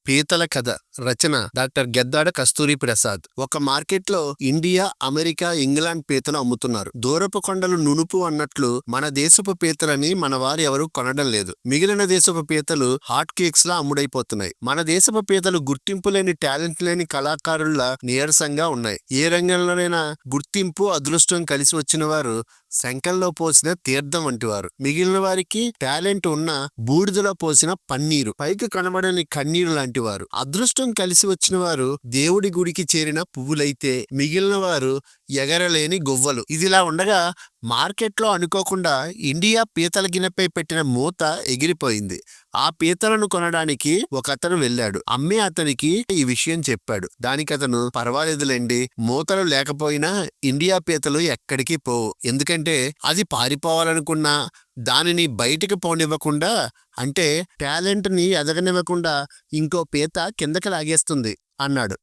పీతల కథ. రచన డాక్టర్ గెద్దాడ కస్తూరి ప్రసాద్. ఒక మార్కెట్లో ఇండియా, అమెరికా, ఇంగ్లాండ్ పీతలు అమ్ముతున్నారు. దూరపు కొండలు నునుపు అన్నట్లు మన దేశపు పీతలని మన వారు ఎవరు కొనడం లేదు. మిగిలిన దేశపు పీతలు హాట్ కేక్స్ లా అమ్ముడైపోతున్నాయి. మన దేశపు పీతలు గుర్తింపు లేని, టాలెంట్ లేని కళాకారుల్లా నీరసంగా ఉన్నాయి. ఏ రంగంలోనైనా గుర్తింపు, అదృష్టం కలిసి వచ్చిన వారు శంఖంలో పోసిన తీర్థం వంటివారు. మిగిలిన వారికి టాలెంట్ ఉన్న బూడిదలో పోసిన పన్నీరు, పైకి కనబడని కన్నీరు లాంటి వారు. అదృష్టం కలిసి వచ్చిన వారు దేవుడి గుడికి చేరిన పువ్వులైతే మిగిలిన వారు ఎగరలేని గువ్వలు. ఇదిలా ఉండగా మార్కెట్లో అనుకోకుండా ఇండియా పీతల గిన్నెపై పెట్టిన మూత ఎగిరిపోయింది. ఆ పీతలను కొనడానికి ఒక అతను వెళ్ళాడు. అమ్మే అతనికి ఈ విషయం చెప్పాడు. దానికి అతను, పర్వాలేదులేండి, మూతలు లేకపోయినా ఇండియా పీతలు ఎక్కడికి పోవు. ఎందుకంటే అది పారిపోవాలనుకున్నా దానిని బయటికి పోనివ్వకుండా, అంటే టాలెంట్ ని ఎదగనివ్వకుండా ఇంకో పీత కిందకి లాగేస్తుంది అన్నాడు.